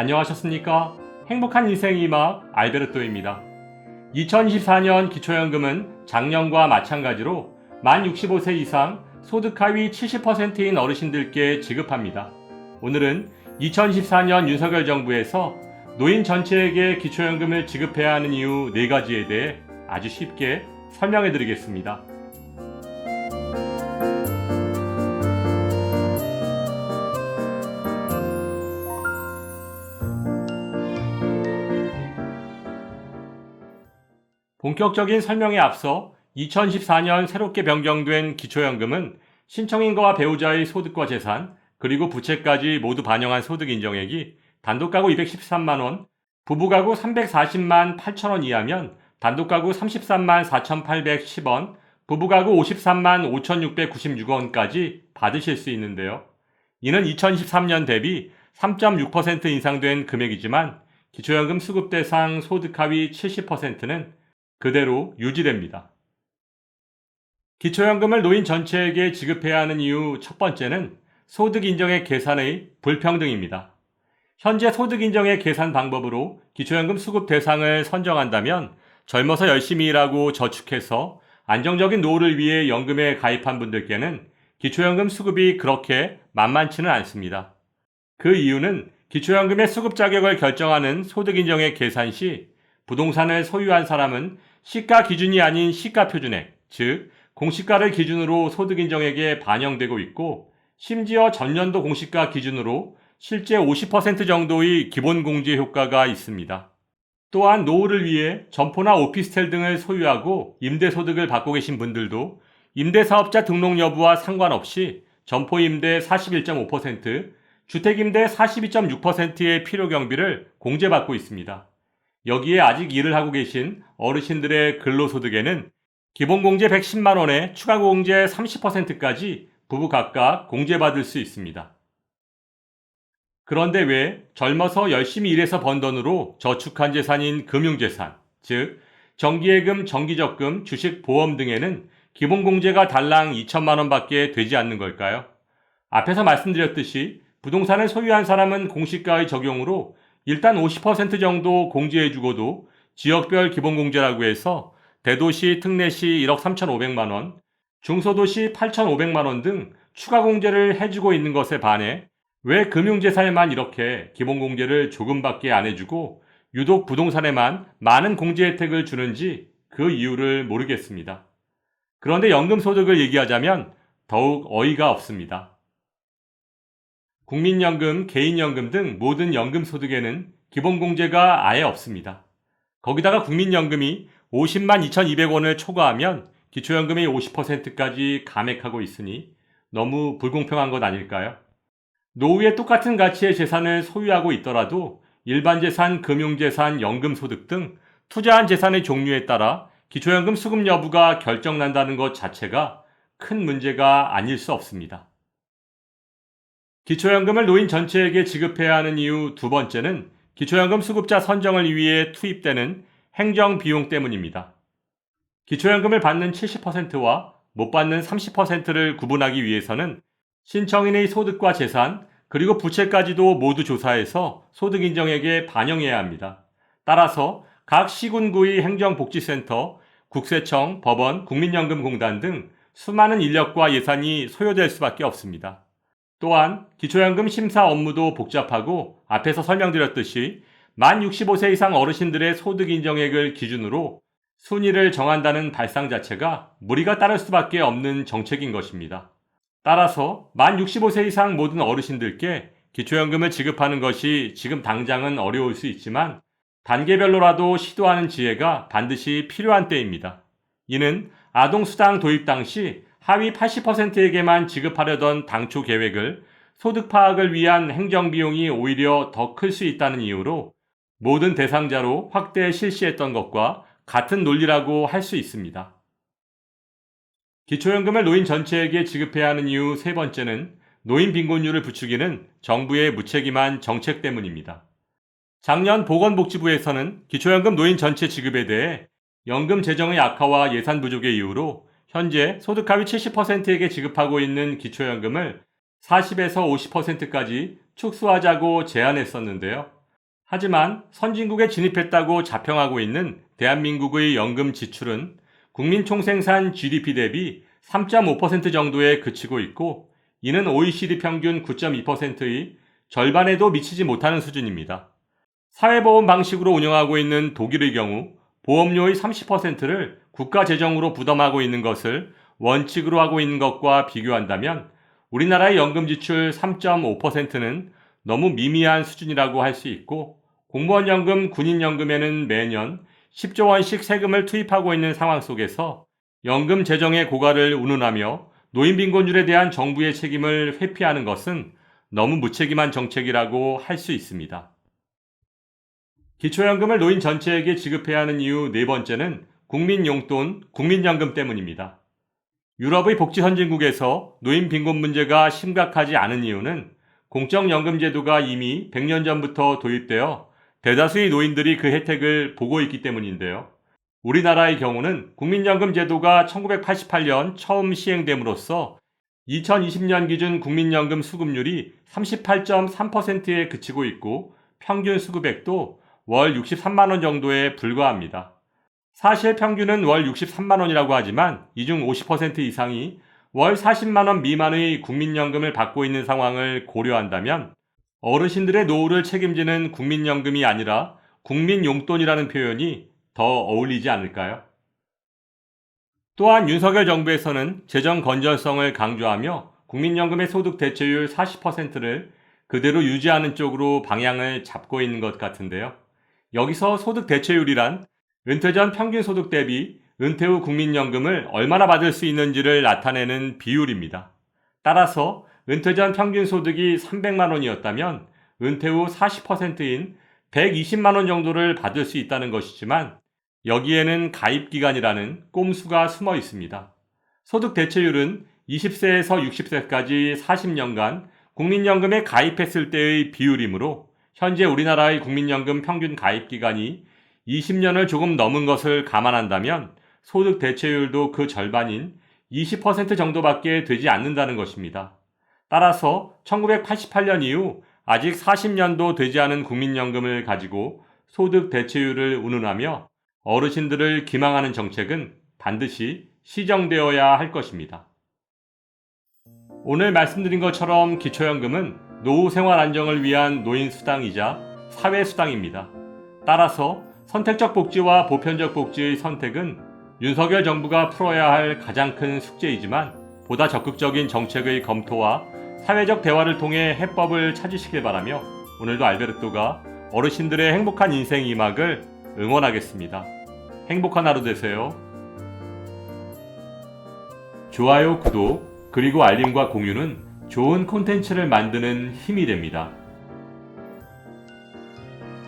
안녕하셨습니까? 행복한 인생의 막 알베르토입니다. 2024년 기초연금은 작년과 마찬가지로 만 65세 이상 소득 하위 70%인 어르신들께 지급합니다. 오늘은 2014년 윤석열 정부에서 노인 전체에게 기초연금을 지급해야 하는 이유 4가지에 대해 아주 쉽게 설명해 드리겠습니다. 본격적인 설명에 앞서 2014년 새롭게 변경된 기초연금은 신청인과 배우자의 소득과 재산, 그리고 부채까지 모두 반영한 소득 인정액이 단독가구 213만원, 부부가구 340만 8천원 이하면 단독가구 33만 4,810원, 부부가구 53만 5,696원까지 받으실 수 있는데요. 이는 2013년 대비 3.6% 인상된 금액이지만 기초연금 수급 대상 소득 하위 70%는 그대로 유지됩니다. 기초연금을 노인 전체에게 지급해야 하는 이유 첫 번째는 소득 인정액 계산의 불평등입니다. 현재 소득 인정액 계산 방법으로 기초연금 수급 대상을 선정한다면 젊어서 열심히 일하고 저축해서 안정적인 노후를 위해 연금에 가입한 분들께는 기초연금 수급이 그렇게 만만치는 않습니다. 그 이유는 기초연금의 수급 자격을 결정하는 소득 인정액 계산 시 부동산을 소유한 사람은 시가 기준이 아닌 시가 표준액, 즉 공시가를 기준으로 소득 인정액에 반영되고 있고, 심지어 전년도 공시가 기준으로 실제 50% 정도의 기본 공제 효과가 있습니다. 또한 노후를 위해 점포나 오피스텔 등을 소유하고 임대소득을 받고 계신 분들도 임대사업자 등록 여부와 상관없이 점포임대 41.5%, 주택임대 42.6%의 필요경비를 공제받고 있습니다. 여기에 아직 일을 하고 계신 어르신들의 근로소득에는 기본공제 110만원에 추가공제 30%까지 부부 각각 공제받을 수 있습니다. 그런데 왜 젊어서 열심히 일해서 번 돈으로 저축한 재산인 금융재산, 즉 정기예금, 정기적금, 주식, 보험 등에는 기본공제가 달랑 2천만원 밖에 되지 않는 걸까요? 앞에서 말씀드렸듯이 부동산을 소유한 사람은 공시가의 적용으로 일단 50% 정도 공제해주고도 지역별 기본공제라고 해서 대도시, 특례시 1억 3,500만원, 중소도시 8,500만원 등 추가 공제를 해주고 있는 것에 반해 왜 금융재산에만 이렇게 기본공제를 조금밖에 안 해주고 유독 부동산에만 많은 공제 혜택을 주는지 그 이유를 모르겠습니다. 그런데 연금소득을 얘기하자면 더욱 어이가 없습니다. 국민연금, 개인연금 등 모든 연금소득에는 기본공제가 아예 없습니다. 거기다가 국민연금이 50만 2,200원을 초과하면 기초연금의 50%까지 감액하고 있으니 너무 불공평한 것 아닐까요? 노후에 똑같은 가치의 재산을 소유하고 있더라도 일반재산, 금융재산, 연금소득 등 투자한 재산의 종류에 따라 기초연금 수급 여부가 결정난다는 것 자체가 큰 문제가 아닐 수 없습니다. 기초연금을 노인 전체에게 지급해야 하는 이유 두 번째는 기초연금 수급자 선정을 위해 투입되는 행정비용 때문입니다. 기초연금을 받는 70%와 못 받는 30%를 구분하기 위해서는 신청인의 소득과 재산, 그리고 부채까지도 모두 조사해서 소득 인정액에 반영해야 합니다. 따라서 각 시군구의 행정복지센터, 국세청, 법원, 국민연금공단 등 수많은 인력과 예산이 소요될 수밖에 없습니다. 또한 기초연금 심사 업무도 복잡하고 앞에서 설명드렸듯이 만 65세 이상 어르신들의 소득 인정액을 기준으로 순위를 정한다는 발상 자체가 무리가 따를 수밖에 없는 정책인 것입니다. 따라서 만 65세 이상 모든 어르신들께 기초연금을 지급하는 것이 지금 당장은 어려울 수 있지만 단계별로라도 시도하는 지혜가 반드시 필요한 때입니다. 이는 아동수당 도입 당시 하위 80%에게만 지급하려던 당초 계획을 소득 파악을 위한 행정비용이 오히려 더 클 수 있다는 이유로 모든 대상자로 확대 실시했던 것과 같은 논리라고 할 수 있습니다. 기초연금을 노인 전체에게 지급해야 하는 이유 세 번째는 노인 빈곤율을 부추기는 정부의 무책임한 정책 때문입니다. 작년 보건복지부에서는 기초연금 노인 전체 지급에 대해 연금 재정의 악화와 예산 부족의 이유로 현재 소득 하위 70%에게 지급하고 있는 기초연금을 40에서 50%까지 축소하자고 제안했었는데요. 하지만 선진국에 진입했다고 자평하고 있는 대한민국의 연금 지출은 국민 총생산 GDP 대비 3.5% 정도에 그치고 있고, 이는 OECD 평균 9.2%의 절반에도 미치지 못하는 수준입니다. 사회보험 방식으로 운영하고 있는 독일의 경우 보험료의 30%를 국가 재정으로 부담하고 있는 것을 원칙으로 하고 있는 것과 비교한다면 우리나라의 연금 지출 3.5%는 너무 미미한 수준이라고 할 수 있고, 공무원 연금, 군인 연금에는 매년 10조 원씩 세금을 투입하고 있는 상황 속에서 연금 재정의 고갈을 운운하며 노인 빈곤율에 대한 정부의 책임을 회피하는 것은 너무 무책임한 정책이라고 할 수 있습니다. 기초연금을 노인 전체에게 지급해야 하는 이유 네 번째는 국민용돈, 국민연금 때문입니다. 유럽의 복지 선진국에서 노인 빈곤 문제가 심각하지 않은 이유는 공적연금 제도가 이미 100년 전부터 도입되어 대다수의 노인들이 그 혜택을 보고 있기 때문인데요. 우리나라의 경우는 국민연금 제도가 1988년 처음 시행됨으로써 2020년 기준 국민연금 수급률이 38.3%에 그치고 있고, 평균 수급액도 월 63만 원 정도에 불과합니다. 사실 평균은 월 63만 원이라고 하지만 이 중 50% 이상이 월 40만 원 미만의 국민연금을 받고 있는 상황을 고려한다면 어르신들의 노후를 책임지는 국민연금이 아니라 국민용돈이라는 표현이 더 어울리지 않을까요? 또한 윤석열 정부에서는 재정 건전성을 강조하며 국민연금의 소득 대체율 40%를 그대로 유지하는 쪽으로 방향을 잡고 있는 것 같은데요. 여기서 소득 대체율이란 은퇴 전 평균 소득 대비 은퇴 후 국민연금을 얼마나 받을 수 있는지를 나타내는 비율입니다. 따라서 은퇴 전 평균 소득이 300만 원이었다면 은퇴 후 40%인 120만 원 정도를 받을 수 있다는 것이지만, 여기에는 가입기간이라는 꼼수가 숨어 있습니다. 소득 대체율은 20세에서 60세까지 40년간 국민연금에 가입했을 때의 비율이므로 현재 우리나라의 국민연금 평균 가입기간이 20년을 조금 넘은 것을 감안한다면 소득 대체율도 그 절반인 20% 정도밖에 되지 않는다는 것입니다. 따라서 1988년 이후 아직 40년도 되지 않은 국민연금을 가지고 소득 대체율을 운운하며 어르신들을 기망하는 정책은 반드시 시정되어야 할 것입니다. 오늘 말씀드린 것처럼 기초연금은 노후 생활 안정을 위한 노인수당이자 사회수당입니다. 따라서 선택적 복지와 보편적 복지의 선택은 윤석열 정부가 풀어야 할 가장 큰 숙제이지만, 보다 적극적인 정책의 검토와 사회적 대화를 통해 해법을 찾으시길 바라며, 오늘도 알베르토가 어르신들의 행복한 인생 2막을 응원하겠습니다. 행복한 하루 되세요. 좋아요, 구독, 그리고 알림과 공유는 좋은 콘텐츠를 만드는 힘이 됩니다.